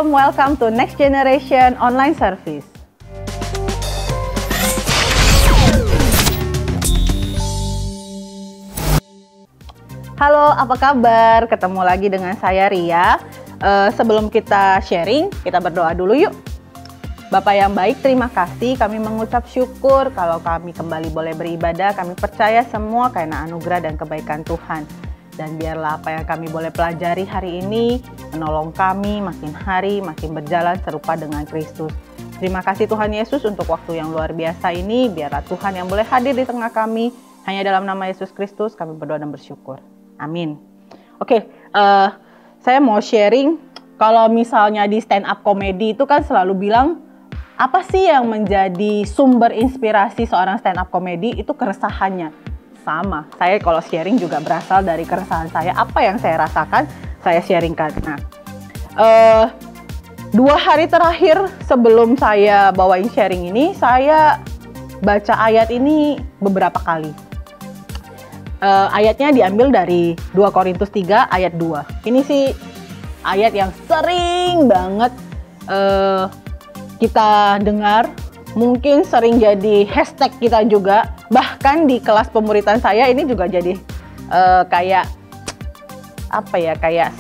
welcome to Next Generation Online Service. Halo, apa kabar? Ketemu lagi dengan saya Ria. Sebelum kita sharing, kita berdoa dulu yuk. Bapak yang baik, terima kasih. Kami mengucap syukur kalau kami kembali boleh beribadah. Kami percaya semua karena anugerah dan kebaikan Tuhan. Dan biarlah apa yang kami boleh pelajari hari ini menolong kami makin hari makin berjalan serupa dengan Kristus. Terima kasih Tuhan Yesus untuk waktu yang luar biasa ini. Biarlah Tuhan yang boleh hadir di tengah kami. Hanya dalam nama Yesus Kristus kami berdoa dan bersyukur. Amin. Oke, saya mau sharing. Kalau misalnya di stand up comedy itu kan selalu bilang, apa sih yang menjadi sumber inspirasi seorang stand up comedy? Itu keresahannya. Sama, saya kalau sharing juga berasal dari keresahan saya. Apa yang saya rasakan, saya sharingkan. Nah, 2 hari terakhir sebelum saya bawain sharing ini, saya baca ayat ini beberapa kali. Ayatnya diambil dari 2 Korintus 3 ayat 2. Ini sih ayat yang sering banget kita dengar. Mungkin sering jadi hashtag kita juga. Bahkan di kelas pemuritan saya ini juga jadi kayak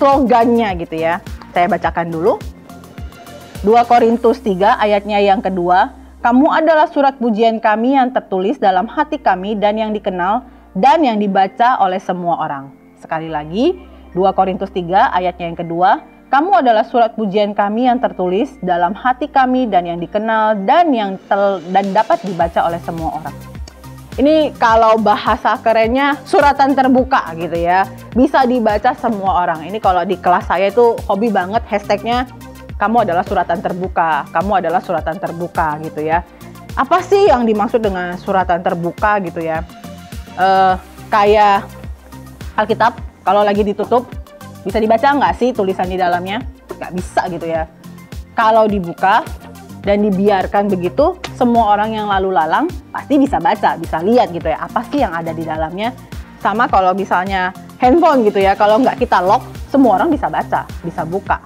slogannya gitu ya. Saya bacakan dulu. 2 Korintus 3 ayatnya yang kedua. Kamu adalah surat pujian kami yang tertulis dalam hati kami dan yang dikenal dan yang dibaca oleh semua orang. Sekali lagi, 2 Korintus 3 ayatnya yang kedua. Kamu adalah surat pujian kami yang tertulis dalam hati kami dan yang dikenal dan dapat dibaca oleh semua orang. Ini kalau bahasa kerennya suratan terbuka gitu ya. Bisa dibaca semua orang. Ini kalau di kelas saya itu hobi banget hashtagnya kamu adalah suratan terbuka. Kamu adalah suratan terbuka gitu ya. Apa sih yang dimaksud dengan suratan terbuka gitu ya? Kayak Alkitab kalau lagi ditutup, bisa dibaca nggak sih tulisan di dalamnya? Nggak bisa gitu ya. Kalau dibuka dan dibiarkan begitu, semua orang yang lalu lalang pasti bisa baca, bisa lihat gitu ya. Apa sih yang ada di dalamnya? Sama kalau misalnya handphone gitu ya, kalau nggak kita lock, semua orang bisa baca, bisa buka.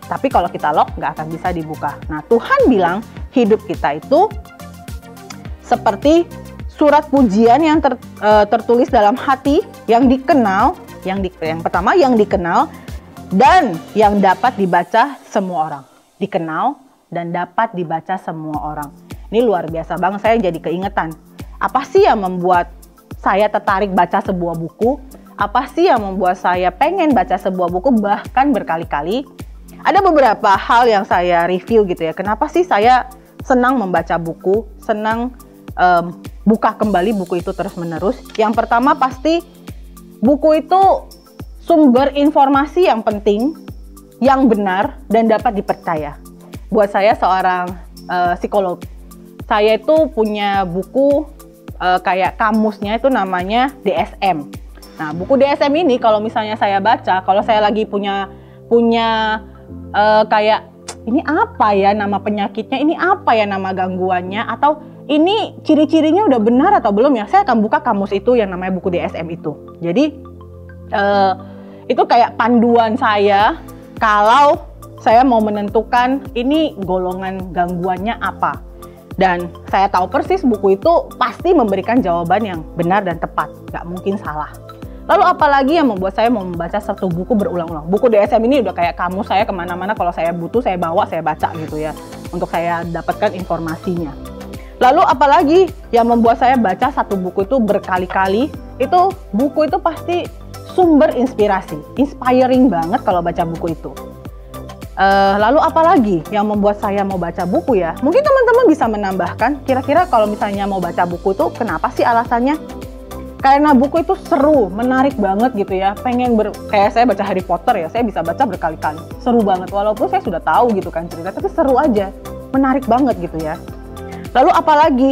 Tapi kalau kita lock, nggak akan bisa dibuka. Nah, Tuhan bilang hidup kita itu seperti surat pujian yang tertulis dalam hati, yang dikenal, yang pertama yang dikenal dan yang dapat dibaca semua orang. Dikenal dan dapat dibaca semua orang. Ini luar biasa banget, saya jadi keingetan. Apa sih yang membuat saya tertarik baca sebuah buku? Apa sih yang membuat saya pengen baca sebuah buku bahkan berkali-kali? Ada beberapa hal yang saya review gitu ya. Kenapa sih saya senang membaca buku, senang buka kembali buku itu terus-menerus? Yang pertama pasti buku itu sumber informasi yang penting, yang benar, dan dapat dipercaya. Buat saya seorang psikolog, saya itu punya buku kayak kamusnya itu namanya DSM. Nah, buku DSM ini kalau misalnya saya baca, kalau saya lagi punya kayak ini apa ya nama penyakitnya, ini apa ya nama gangguannya, atau ini ciri-cirinya udah benar atau belum ya, saya akan buka kamus itu yang namanya buku DSM itu. Jadi itu kayak panduan saya kalau saya mau menentukan ini golongan gangguannya apa. Dan saya tahu persis buku itu pasti memberikan jawaban yang benar dan tepat, nggak mungkin salah. Lalu apalagi yang membuat saya mau membaca satu buku berulang-ulang? Buku DSM ini udah kayak kamus saya kemana-mana, kalau saya butuh saya bawa, saya baca gitu ya, untuk saya dapatkan informasinya. Lalu apalagi yang membuat saya baca satu buku itu berkali-kali? Itu buku itu pasti sumber inspirasi, inspiring banget kalau baca buku itu. Lalu apalagi yang membuat saya mau baca buku ya? Mungkin teman-teman bisa menambahkan, kira-kira kalau misalnya mau baca buku itu kenapa sih alasannya? Karena buku itu seru, menarik banget gitu ya. Kayak saya baca Harry Potter ya, saya bisa baca berkali-kali. Seru banget, walaupun saya sudah tahu gitu kan cerita, tapi seru aja, menarik banget gitu ya. Lalu apalagi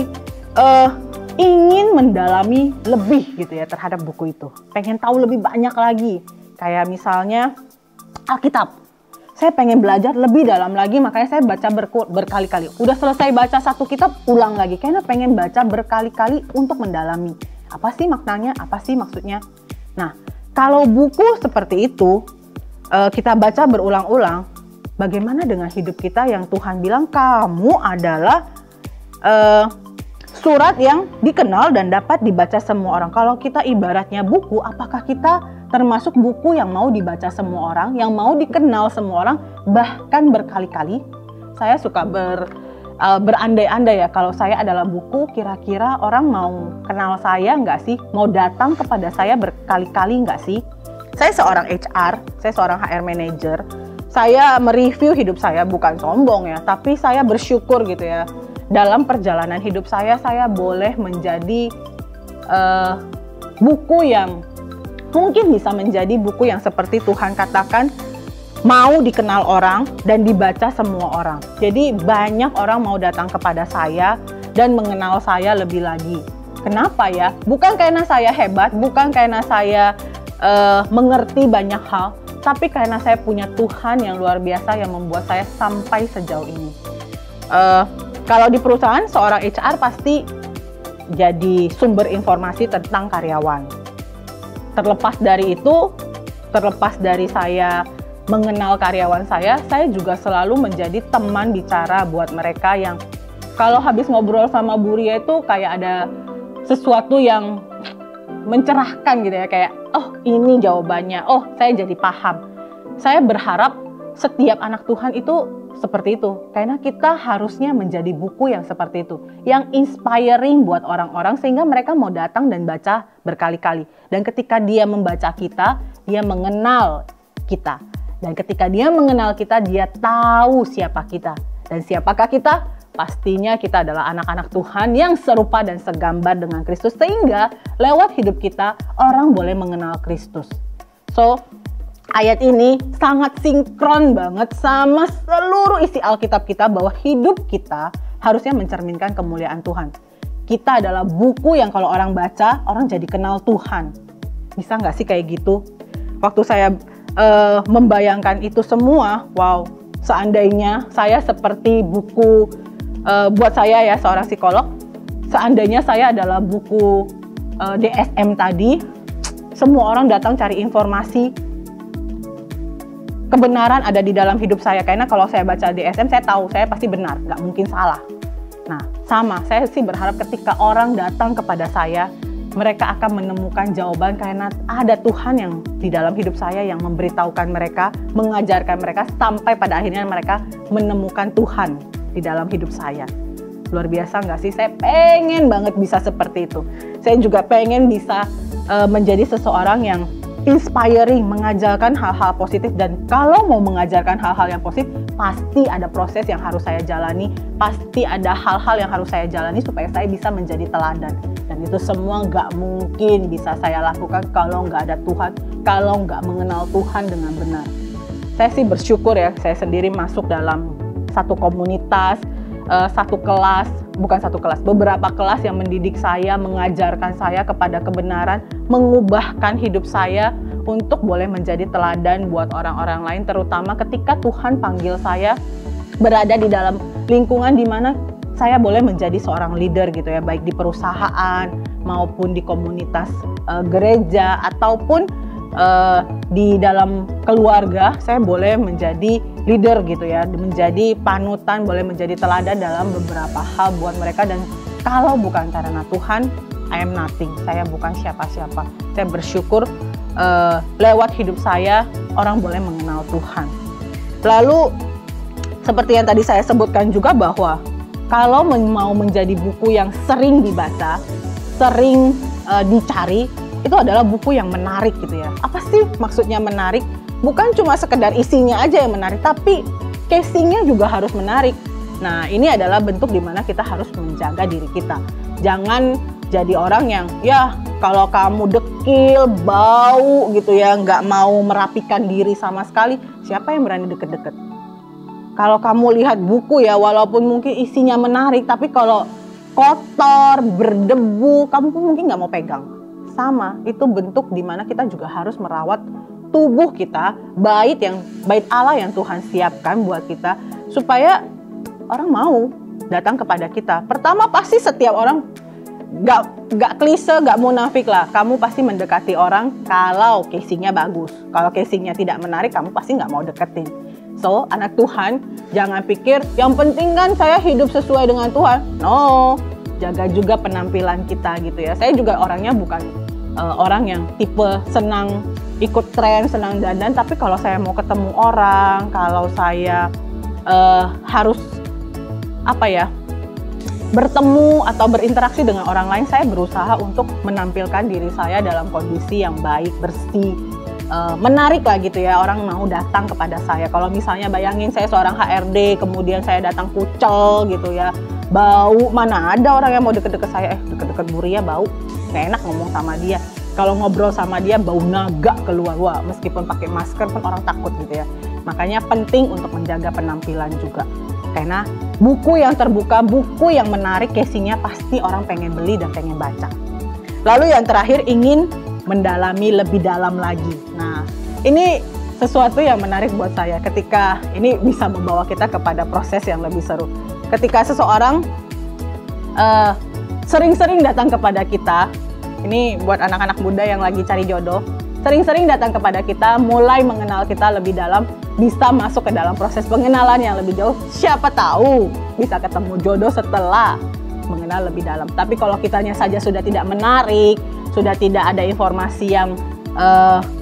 ingin mendalami lebih gitu ya terhadap buku itu. Pengen tahu lebih banyak lagi. Kayak misalnya Alkitab. Saya pengen belajar lebih dalam lagi, makanya saya baca berkali-kali. Udah selesai baca satu kitab, ulang lagi. Karena pengen baca berkali-kali untuk mendalami. Apa sih maknanya? Apa sih maksudnya? Nah, kalau buku seperti itu kita baca berulang-ulang, bagaimana dengan hidup kita yang Tuhan bilang kamu adalah surat yang dikenal dan dapat dibaca semua orang. Kalau kita ibaratnya buku, apakah kita termasuk buku yang mau dibaca semua orang, yang mau dikenal semua orang, bahkan berkali-kali? Saya suka berandai-andai ya, kalau saya adalah buku, kira-kira orang mau kenal saya nggak sih? Mau datang kepada saya berkali-kali nggak sih? Saya seorang HR, saya seorang HR manager. Saya mereview hidup saya, bukan sombong ya, tapi saya bersyukur gitu ya. Dalam perjalanan hidup saya boleh menjadi buku yang mungkin bisa menjadi buku yang seperti Tuhan katakan, mau dikenal orang dan dibaca semua orang. Jadi banyak orang mau datang kepada saya dan mengenal saya lebih lagi. Kenapa ya? Bukan karena saya hebat, bukan karena saya mengerti banyak hal, tapi karena saya punya Tuhan yang luar biasa yang membuat saya sampai sejauh ini. Kalau di perusahaan, seorang HR pasti jadi sumber informasi tentang karyawan. Terlepas dari itu, terlepas dari saya mengenal karyawan saya juga selalu menjadi teman bicara buat mereka yang kalau habis ngobrol sama Bu Ria itu kayak ada sesuatu yang mencerahkan gitu ya, kayak oh ini jawabannya, oh saya jadi paham. Saya berharap setiap anak Tuhan itu seperti itu, karena kita harusnya menjadi buku yang seperti itu, yang inspiring buat orang-orang sehingga mereka mau datang dan baca berkali-kali. Dan ketika dia membaca kita, dia mengenal kita. Dan ketika dia mengenal kita, dia tahu siapa kita. Dan siapakah kita? Pastinya kita adalah anak-anak Tuhan yang serupa dan segambar dengan Kristus, sehingga lewat hidup kita orang boleh mengenal Kristus. So, ayat ini sangat sinkron banget sama seluruh isi Alkitab kita, bahwa hidup kita harusnya mencerminkan kemuliaan Tuhan. Kita adalah buku yang kalau orang baca, orang jadi kenal Tuhan. Bisa nggak sih kayak gitu? Waktu saya membayangkan itu semua, wow, seandainya saya seperti buku, buat saya ya seorang psikolog, seandainya saya adalah buku DSM tadi, semua orang datang cari informasi, kebenaran ada di dalam hidup saya, karena kalau saya baca DSM saya tahu saya pasti benar, nggak mungkin salah. Nah sama, saya sih berharap ketika orang datang kepada saya, mereka akan menemukan jawaban karena ada Tuhan yang di dalam hidup saya yang memberitahukan mereka, mengajarkan mereka, sampai pada akhirnya mereka menemukan Tuhan di dalam hidup saya. Luar biasa nggak sih? Saya pengen banget bisa seperti itu. Saya juga pengen bisa menjadi seseorang yang inspiring, mengajarkan hal-hal positif. Dan kalau mau mengajarkan hal-hal yang positif, pasti ada proses yang harus saya jalani, pasti ada hal-hal yang harus saya jalani supaya saya bisa menjadi teladan. Dan itu semua nggak mungkin bisa saya lakukan kalau nggak ada Tuhan, kalau nggak mengenal Tuhan dengan benar. Saya sih bersyukur ya, saya sendiri masuk dalam satu komunitas, beberapa kelas yang mendidik saya, mengajarkan saya kepada kebenaran, mengubahkan hidup saya untuk boleh menjadi teladan buat orang-orang lain, terutama ketika Tuhan panggil saya berada di dalam lingkungan di mana saya boleh menjadi seorang leader gitu ya, baik di perusahaan maupun di komunitas gereja ataupun di dalam keluarga. Saya boleh menjadi leader gitu ya, menjadi panutan, boleh menjadi teladan dalam beberapa hal buat mereka. Dan kalau bukan karena Tuhan, I am nothing, saya bukan siapa-siapa. Saya bersyukur lewat hidup saya orang boleh mengenal Tuhan. Lalu seperti yang tadi saya sebutkan juga, bahwa kalau mau menjadi buku yang sering dibaca, sering dicari, itu adalah buku yang menarik gitu ya. Apa sih maksudnya menarik? Bukan cuma sekedar isinya aja yang menarik, tapi casingnya juga harus menarik. Nah ini adalah bentuk dimana kita harus menjaga diri kita. Jangan jadi orang yang ya kalau kamu dekil, bau gitu ya, nggak mau merapikan diri sama sekali, siapa yang berani deket-deket? Kalau kamu lihat buku ya, walaupun mungkin isinya menarik, tapi kalau kotor, berdebu, kamu pun mungkin nggak mau pegang. Sama, itu bentuk dimana kita juga harus merawat tubuh kita, bait Allah yang Tuhan siapkan buat kita, supaya orang mau datang kepada kita. Pertama pasti setiap orang, gak klise, gak munafik lah, kamu pasti mendekati orang kalau casingnya bagus. Kalau casingnya tidak menarik, kamu pasti gak mau deketin. So, anak Tuhan, jangan pikir yang penting kan saya hidup sesuai dengan Tuhan. No, jaga juga penampilan kita gitu ya. Saya juga orangnya bukan orang yang tipe senang ikut tren, senang dandan. Tapi kalau saya mau ketemu orang, kalau saya harus bertemu atau berinteraksi dengan orang lain, saya berusaha untuk menampilkan diri saya dalam kondisi yang baik, bersih, menarik lah gitu ya, orang mau datang kepada saya. Kalau misalnya bayangin saya seorang HRD, kemudian saya datang kucel gitu ya, bau, mana ada orang yang mau deket-deket saya, deket-deket Bu Ria bau, gak enak ngomong sama dia. Kalau ngobrol sama dia bau naga keluar, wah meskipun pakai masker pun orang takut gitu ya. Makanya penting untuk menjaga penampilan juga. Karena buku yang terbuka, buku yang menarik, casingnya pasti orang pengen beli dan pengen baca. Lalu yang terakhir, ingin mendalami lebih dalam lagi. Nah, ini sesuatu yang menarik buat saya ketika ini bisa membawa kita kepada proses yang lebih seru. Ketika seseorang sering-sering datang kepada kita, ini buat anak-anak muda yang lagi cari jodoh, sering-sering datang kepada kita, mulai mengenal kita lebih dalam, bisa masuk ke dalam proses pengenalan yang lebih jauh. Siapa tahu bisa ketemu jodoh setelah mengenal lebih dalam. Tapi kalau kitanya saja sudah tidak menarik, sudah tidak ada informasi yang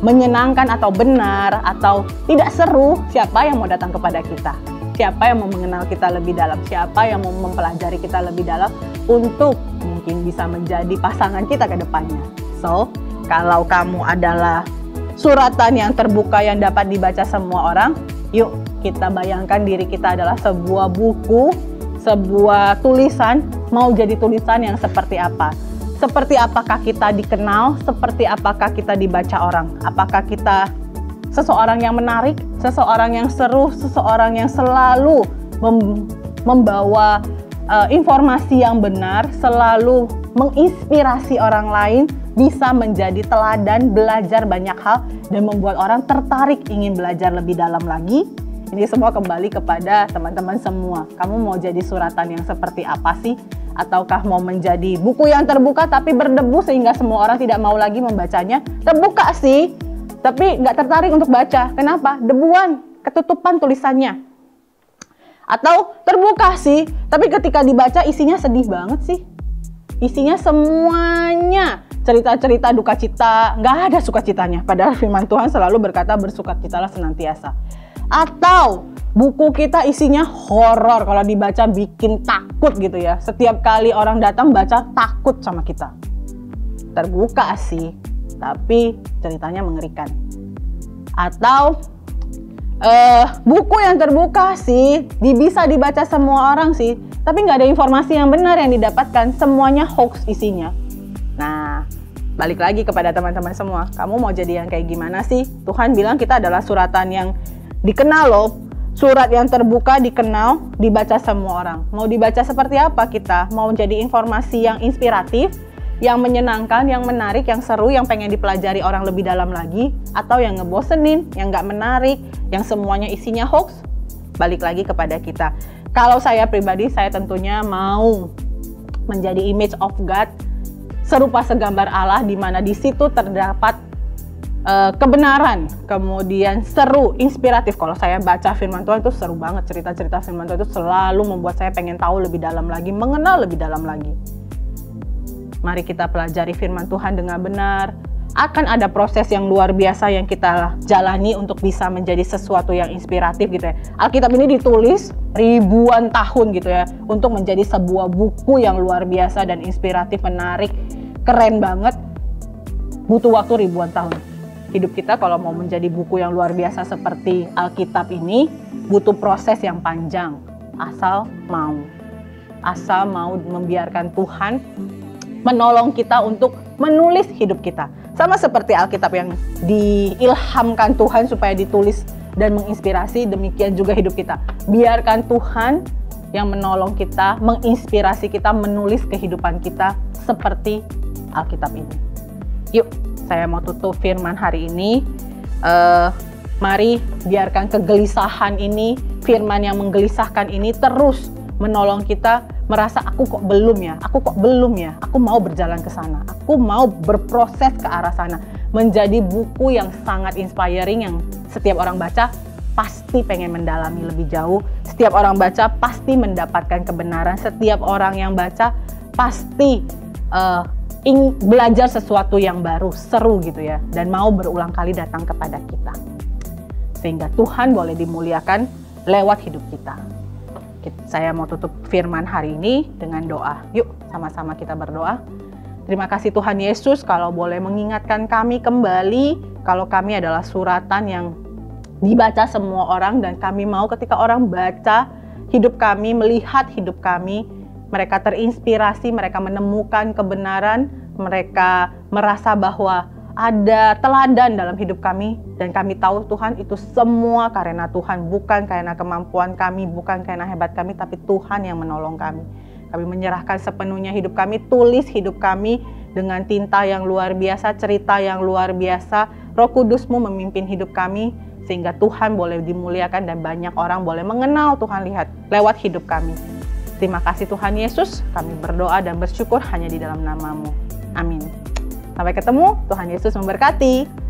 menyenangkan atau benar atau tidak seru, siapa yang mau datang kepada kita? Siapa yang mau mengenal kita lebih dalam? Siapa yang mau mempelajari kita lebih dalam untuk mungkin bisa menjadi pasangan kita ke depannya? So, kalau kamu adalah suratan yang terbuka yang dapat dibaca semua orang, yuk kita bayangkan diri kita adalah sebuah buku, sebuah tulisan, mau jadi tulisan yang seperti apa? Seperti apakah kita dikenal, seperti apakah kita dibaca orang? Apakah kita seseorang yang menarik, seseorang yang seru, seseorang yang selalu membawa informasi yang benar, selalu menginspirasi orang lain, bisa menjadi teladan, belajar banyak hal, dan membuat orang tertarik ingin belajar lebih dalam lagi. Ini semua kembali kepada teman-teman semua. Kamu mau jadi suratan yang seperti apa sih? Ataukah mau menjadi buku yang terbuka tapi berdebu sehingga semua orang tidak mau lagi membacanya? Terbuka sih, tapi nggak tertarik untuk baca. Kenapa? Debuan, ketutupan tulisannya. Atau terbuka sih, tapi ketika dibaca isinya sedih banget sih. Isinya semuanya cerita-cerita duka cita, nggak ada sukacitanya. Padahal firman Tuhan selalu berkata bersukacitalah senantiasa. Atau buku kita isinya horor, kalau dibaca bikin takut gitu ya. Setiap kali orang datang baca takut sama kita. Terbuka sih, tapi ceritanya mengerikan. Atau buku yang terbuka sih, bisa dibaca semua orang sih, tapi nggak ada informasi yang benar yang didapatkan, semuanya hoax isinya. Nah, balik lagi kepada teman-teman semua, kamu mau jadi yang kayak gimana sih? Tuhan bilang kita adalah suratan yang dikenal loh, surat yang terbuka, dikenal, dibaca semua orang. Mau dibaca seperti apa kita? Mau jadi informasi yang inspiratif, yang menyenangkan, yang menarik, yang seru, yang pengen dipelajari orang lebih dalam lagi, atau yang ngebosenin, yang nggak menarik, yang semuanya isinya hoax? Balik lagi kepada kita. Kalau saya pribadi, saya tentunya mau menjadi image of God, serupa segambar Allah, di mana di situ terdapat kebenaran, kemudian seru, inspiratif. Kalau saya baca firman Tuhan itu seru banget, cerita-cerita firman Tuhan itu selalu membuat saya pengen tahu lebih dalam lagi, mengenal lebih dalam lagi. Mari kita pelajari firman Tuhan dengan benar. Akan ada proses yang luar biasa yang kita jalani untuk bisa menjadi sesuatu yang inspiratif gitu ya. Alkitab ini ditulis ribuan tahun gitu ya, untuk menjadi sebuah buku yang luar biasa dan inspiratif, menarik, keren banget. Butuh waktu ribuan tahun. Hidup kita kalau mau menjadi buku yang luar biasa seperti Alkitab ini, butuh proses yang panjang. Asal mau membiarkan Tuhan menolong kita untuk menulis hidup kita. Sama seperti Alkitab yang diilhamkan Tuhan supaya ditulis dan menginspirasi, demikian juga hidup kita. Biarkan Tuhan yang menolong kita, menginspirasi kita, menulis kehidupan kita seperti Alkitab ini. Yuk, saya mau tutup firman hari ini. Mari biarkan kegelisahan ini, firman yang menggelisahkan ini terus menolong kita merasa aku kok belum ya, aku mau berjalan ke sana, aku mau berproses ke arah sana. Menjadi buku yang sangat inspiring, yang setiap orang baca pasti pengen mendalami lebih jauh. Setiap orang baca pasti mendapatkan kebenaran. Setiap orang yang baca pasti ingin belajar sesuatu yang baru, seru gitu ya, dan mau berulang kali datang kepada kita. Sehingga Tuhan boleh dimuliakan lewat hidup kita. Saya mau tutup firman hari ini dengan doa. Yuk sama-sama kita berdoa. Terima kasih Tuhan Yesus kalau boleh mengingatkan kami kembali kalau kami adalah suratan yang dibaca semua orang, dan kami mau ketika orang baca hidup kami, melihat hidup kami, mereka terinspirasi, mereka menemukan kebenaran, mereka merasa bahwa ada teladan dalam hidup kami, dan kami tahu Tuhan itu semua karena Tuhan, bukan karena kemampuan kami, bukan karena hebat kami, tapi Tuhan yang menolong kami. Kami menyerahkan sepenuhnya hidup kami, tulis hidup kami dengan tinta yang luar biasa, cerita yang luar biasa. Roh Kudus-Mu memimpin hidup kami, sehingga Tuhan boleh dimuliakan dan banyak orang boleh mengenal Tuhan lihat lewat hidup kami. Terima kasih Tuhan Yesus, kami berdoa dan bersyukur hanya di dalam nama-Mu. Amin. Sampai ketemu, Tuhan Yesus memberkati.